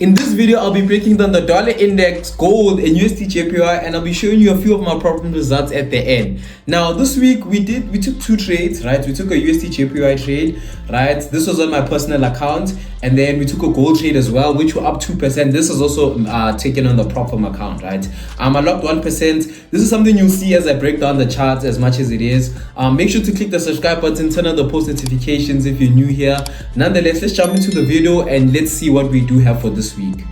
In this video, I'll be breaking down the dollar index, gold, and USD JPY, and I'll be showing you a few of my problem results at the end. Now, this week we took two trades, right? We took a USD JPY trade, right? This was on my personal account, and then we took a gold trade as well, which were up 2%. This is also taken on the Prophet account, right? I locked 1%. This is something you'll see as I break down the charts as much as it is. Make sure to click the subscribe button, turn on the post notifications if you're new here. Nonetheless, let's jump into the video and let's see what we do have for this week.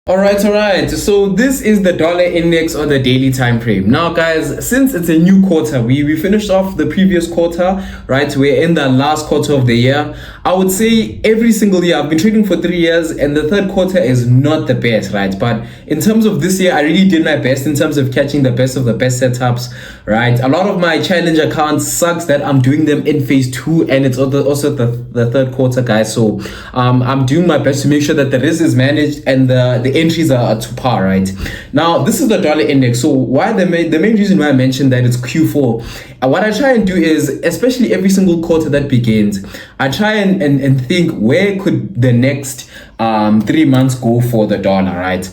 All right, so this is the dollar index on the daily time frame. Now guys, since it's a new quarter, we finished off the previous quarter, right? We're in the last quarter of the year. I would say every single year, I've been trading for 3 years and the third quarter is not the best, right? But in terms of this year, I really did my best in terms of catching the best of the best setups, right? A lot of my challenge accounts sucks that I'm doing them in phase 2 and it's also the third quarter, guys. So I'm doing my best to make sure that the risk is managed and the entries are to par, right? Now, this is the dollar index. So why the main reason why I mentioned that it's Q4, what I try and do is, especially every single quarter that begins, I try and think where could the next 3 months go for the dollar, right?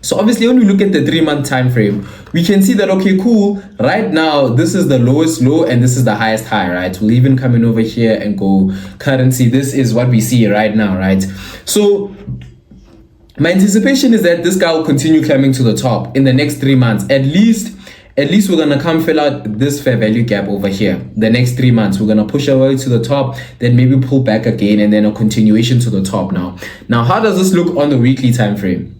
So obviously when we look at the 3-month time frame, we can see that, okay, cool, right now this is the lowest low and this is the highest high, right? We'll even come in over here and go currency. This is what we see right now, right? So my anticipation is that this guy will continue climbing to the top in the next 3 months. At least we're gonna come fill out this fair value gap over here. The next 3 months, we're gonna push our way to the top, then maybe pull back again, and then a continuation to the top now. Now, how does this look on the weekly time frame?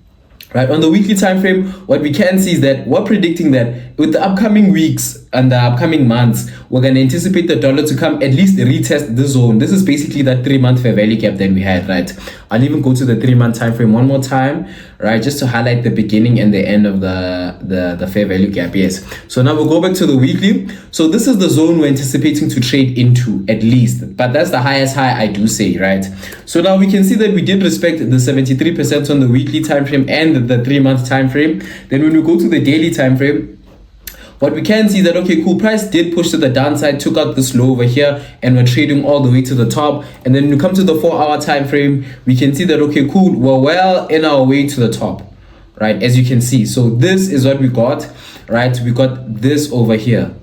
Right, on the weekly time frame, what we can see is that we're predicting that with the upcoming weeks and the upcoming months, we're going to anticipate the dollar to come at least retest the zone. This is basically that 3-month fair value gap that we had, right? I'll even go to the 3-month time frame one more time, right, just to highlight the beginning and the end of the fair value gap. Yes. So now we'll go back to the weekly. So this is the zone we're anticipating to trade into at least, but that's the highest high, I do say, right? So now we can see that we did respect the 73% on the weekly time frame and the 3-month time frame. Then when we go to the daily time frame, what we can see that, okay, cool, price did push to the downside, took out this low over here, and we're trading all the way to the top. And then when we come to the 4-hour time frame, we can see that, okay, cool, we're well in our way to the top, right? As you can see. So this is what we got, right? We got this over here,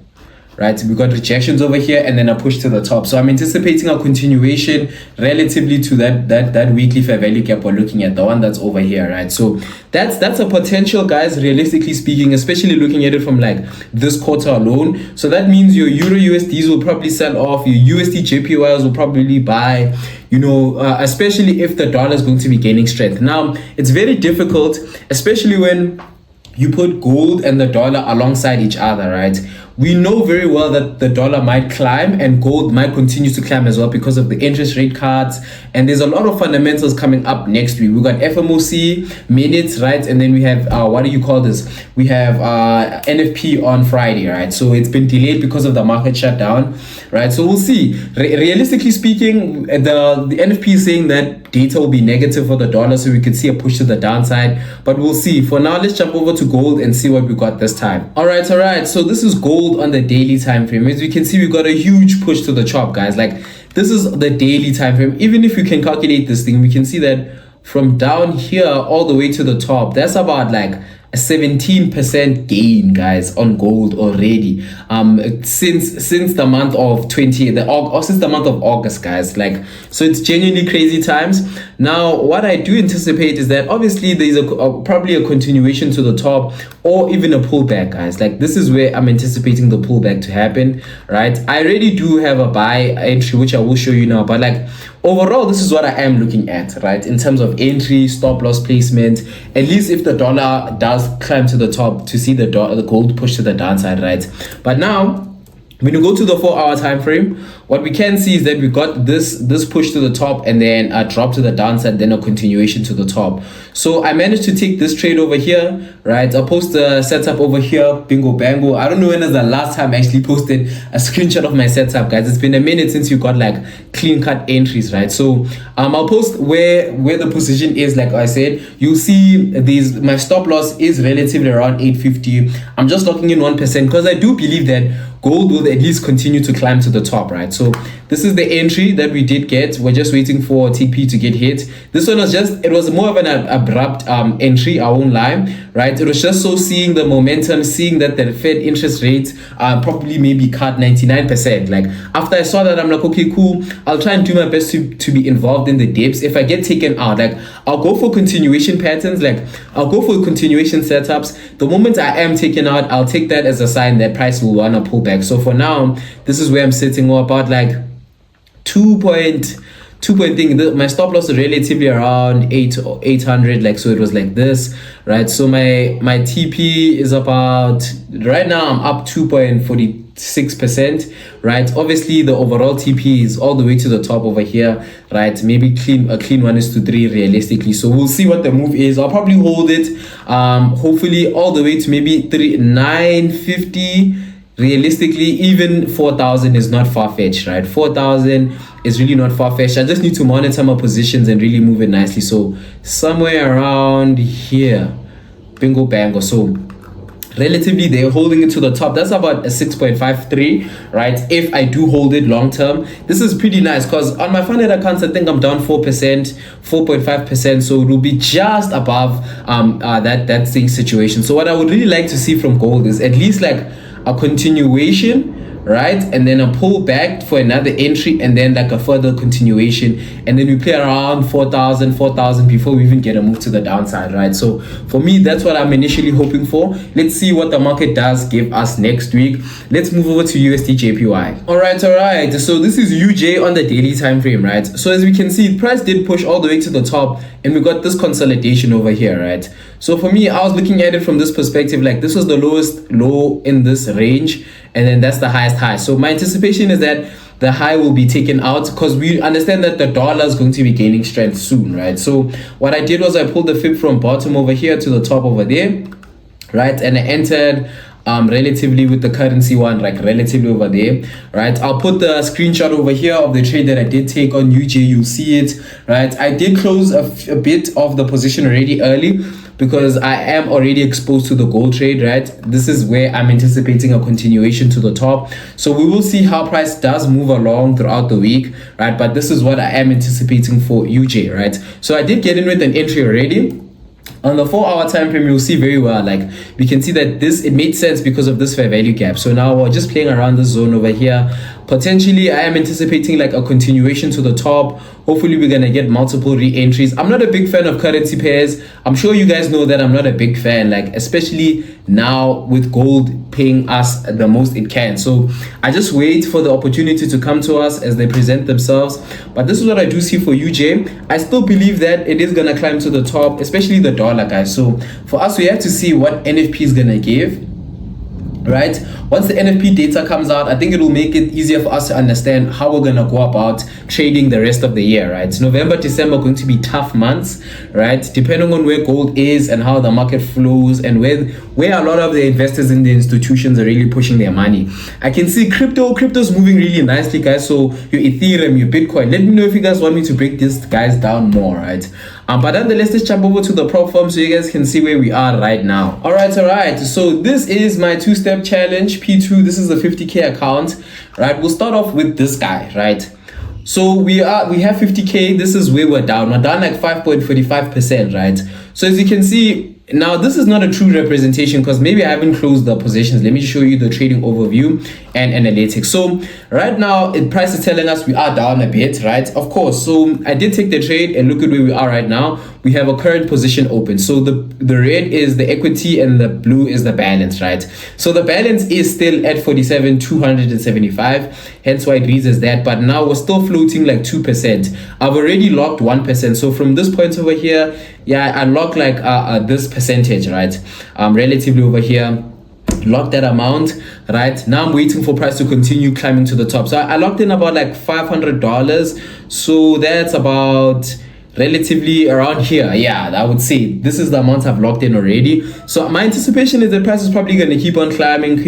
right? We got rejections over here and then a push to the top. So I'm anticipating a continuation relatively to that weekly fair value gap we're looking at, the one that's over here, right? So that's a potential, guys, realistically speaking, especially looking at it from like this quarter alone. So that means your EURUSDs will probably sell off, your USD JPYs will probably buy, you know, especially if the dollar is going to be gaining strength. Now, it's very difficult, especially when you put gold and the dollar alongside each other, right? We know very well that the dollar might climb and gold might continue to climb as well because of the interest rate cuts. And there's a lot of fundamentals coming up next week. We've got FOMC minutes, right? And then we have, what do you call this? We have NFP on Friday, right? So it's been delayed because of the market shutdown, right? So we'll see. Realistically speaking, the NFP is saying that data will be negative for the dollar, so we could see a push to the downside, but we'll see. For now, let's jump over to gold and see what we got this time. All right, so this is gold on the daily time frame. As you can see, we got a huge push to the top, guys. Like, this is the daily time frame. Even if you can calculate this thing, we can see that from down here all the way to the top, that's about like a 17% gain, guys, on gold already, since the month of since the month of August, guys. Like, so it's genuinely crazy times. Now, what I do anticipate is that obviously there's probably a continuation to the top or even a pullback, guys. Like, this is where I'm anticipating the pullback to happen, right? I already do have a buy entry, which I will show you now, but like, overall, this is what I am looking at, right? In terms of entry, stop loss placement, at least if the dollar does climb to the top, to see the gold push to the downside, right? But now, when you go to the 4-hour time frame, what we can see is that we got this push to the top and then a drop to the downside, then a continuation to the top. So I managed to take this trade over here, right? I'll post the setup over here, bingo bango. I don't know when is the last time I actually posted a screenshot of my setup, guys. It's been a minute since you got like clean cut entries, right? So I'll post where the position is. Like I said, you'll see my stop loss is relatively around 850. I'm just locking in 1% because I do believe that gold will at least continue to climb to the top, right? So this is the entry that we did get. We're just waiting for TP to get hit. This one was it was more of an abrupt entry, I won't lie, right? It was just so seeing the momentum, seeing that the Fed interest rates probably maybe cut 99%. Like after I saw that, I'm like, okay, cool. I'll try and do my best to be involved in the dips. If I get taken out, like I'll go for continuation patterns, like I'll go for continuation setups. The moment I am taken out, I'll take that as a sign that price will want to pull back. So for now, this is where I'm sitting, or about like 2 point thing. My stop loss is relatively around 800, like, so it was like this, right? So my TP is about, right now I'm up 2.46%, right? Obviously the overall TP is all the way to the top over here, right? Maybe a clean 1:3 realistically. So we'll see what the move is. I'll probably hold it hopefully all the way to maybe 950. Realistically, even 4,000 is not far-fetched, right? 4,000 is really not far-fetched. I just need to monitor my positions and really move it nicely. So somewhere around here, bingo bango. So relatively, they're holding it to the top. That's about a 6.53, right? If I do hold it long term, this is pretty nice, because on my funded accounts, I think I'm down 4%, 4.5%. So it will be just above that same situation. So what I would really like to see from gold is at least like a continuation, right? And then a pull back for another entry, and then like a further continuation, and then we play around 4,000 before we even get a move to the downside, right? So for me, that's what I'm initially hoping for. Let's see what the market does give us next week. Let's move over to USD JPY. All right. So this is UJ on the daily time frame, right? So as we can see, price did push all the way to the top, and we got this consolidation over here, right? So for me, I was looking at it from this perspective, like this was the lowest low in this range, and then that's the highest high. So my anticipation is that the high will be taken out, because we understand that the dollar is going to be gaining strength soon, right? So what I did was I pulled the fib from bottom over here to the top over there, right? And I entered relatively with the currency one, like relatively over there, right? I'll put the screenshot over here of the trade that I did take on UJ. You'll see it, right? I did close a bit of the position already early, because I am already exposed to the gold trade, right? This is where I'm anticipating a continuation to the top. So we will see how price does move along throughout the week, right? But this is what I am anticipating for UJ, right? So I did get in with an entry already. On the 4-hour time frame, you'll see very well, like we can see that it made sense because of this fair value gap. So now we're just playing around this zone over here. Potentially, I am anticipating like a continuation to the top. Hopefully, we're going to get multiple re-entries. I'm not a big fan of currency pairs. I'm sure you guys know that I'm not a big fan, like especially now with gold paying us the most it can. So I just wait for the opportunity to come to us as they present themselves. But this is what I do see for UJ. I still believe that it is going to climb to the top, especially the dollar, guys. So for us, we have to see what NFP is going to give, right? Once the NFP data comes out, I think it will make it easier for us to understand how we're going to go about trading the rest of the year, right? November, December are going to be tough months, right? Depending on where gold is and how the market flows, and where a lot of the investors in the institutions are really pushing their money. I can see crypto's moving really nicely, guys. So your Ethereum, your Bitcoin, let me know if you guys want me to break these guys down more, right? But nonetheless, let's jump over to the prop firm so you guys can see where we are right now. All right. So this is my two-step challenge, P2. This is a 50K account, right? We'll start off with this guy, right? So we have 50K. This is where we're down. We're down like 5.45%, right? So as you can see, now this is not a true representation, because maybe I haven't closed the positions. Let me show you the trading overview and analytics. So right now, price is telling us we are down a bit, right? Of course. So I did take the trade, and look at where we are right now. We have a current position open. So the red is the equity and the blue is the balance, right? So the balance is still at 47,275, hence why it reads as that. But now we're still floating like 2%. I've already locked 1%. So from this point over here, yeah, I unlocked like this percentage, right? Relatively over here, lock that amount, right? Now I'm waiting for price to continue climbing to the top. So I locked in about like $500. So that's about relatively around here. Yeah, I would say this is the amount I've locked in already. So my anticipation is the price is probably going to keep on climbing.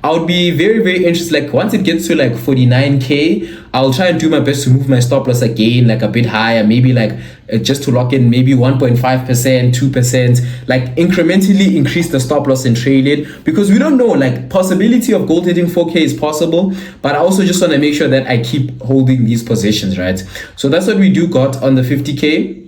I would be very, very interested, like once it gets to like 49K, I'll try and do my best to move my stop loss again, like a bit higher, maybe like just to lock in maybe 1.5%, 2%, like incrementally increase the stop loss and trade it, because we don't know, like possibility of gold hitting 4K is possible, but I also just want to make sure that I keep holding these positions, right? So that's what we do got on the 50K.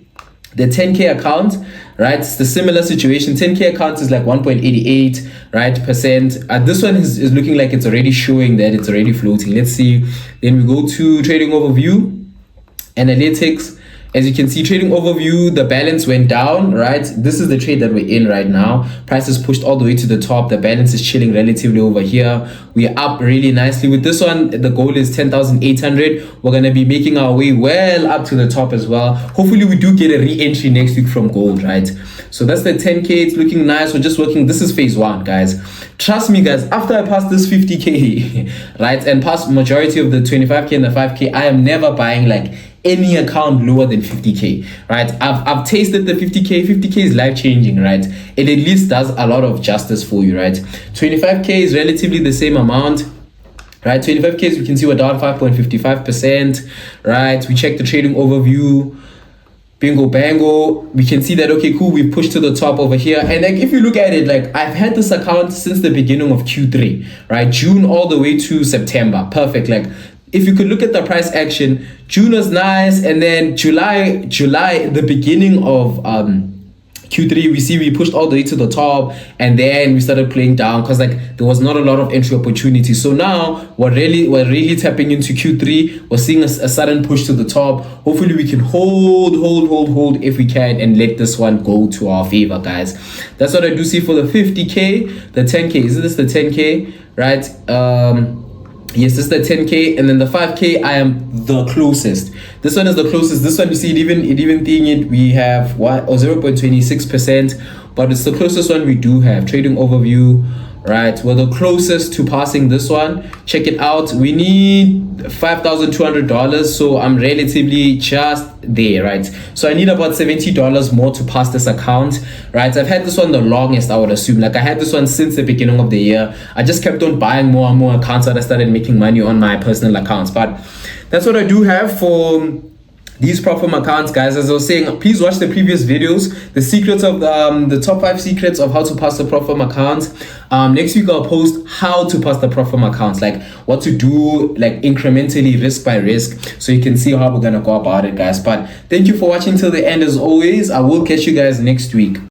The 10K account, right? It's the similar situation. 10K account is like 1.88, right, percent. This one is looking like it's already showing that it's already floating. Let's see. Then we go to trading overview, analytics. As you can see, trading overview, the balance went down, right? This is the trade that we're in right now. Price is pushed all the way to the top. The balance is chilling relatively over here. We're up really nicely. With this one, the goal is 10,800. We're going to be making our way well up to the top as well. Hopefully, we do get a re-entry next week from gold, right? So that's the 10K. It's looking nice. We're just working. This is phase one, guys. Trust me, guys, after I pass this 50K, right, and pass majority of the 25K and the 5K, I am never buying like any account lower than 50K, right? I've tasted the 50K. 50K is life-changing, right? It at least does a lot of justice for you, right? 25K is relatively the same amount, right? 25K, as we can see, we're down 5.55%, right? We check the trading overview. Bingo bango, we can see that, okay, cool, we pushed to the top over here. And like, if you look at it, like I've had this account since the beginning of Q3, right? June all the way to September. Perfect. Like, if you could look at the price action, June was nice, and then July, the beginning of Q3, we see we pushed all the way to the top, and then we started playing down because like there was not a lot of entry opportunities. So now we're really tapping into Q3. We're seeing a sudden push to the top. Hopefully we can hold if we can, and let this one go to our favor, guys. That's what I do see for the 50K. The 10K, is this the 10K, right? Yes, this is the 10K, and then the 5K, I am the closest. This one is the closest. This one, you see, it even thing it, we have what, 0.26%, but it's the closest one we do have. Trading overview, right? We're the closest to passing this one. Check it out. We need $5,200, so I'm relatively just there, right? So I need about $70 more to pass this account, right? I've had this one the longest, I would assume. Like I had this one since the beginning of the year. I just kept on buying more and more accounts that I started making money on my personal accounts. But that's what I do have for these prop firm accounts, guys. As I was saying, please watch the previous videos, the secrets of the top 5 secrets of how to pass the prop firm accounts. Next week I'll post how to pass the prop firm accounts, like what to do, like incrementally, risk by risk, so you can see how we're gonna go about it, guys. But thank you for watching till the end. As always, I will catch you guys next week.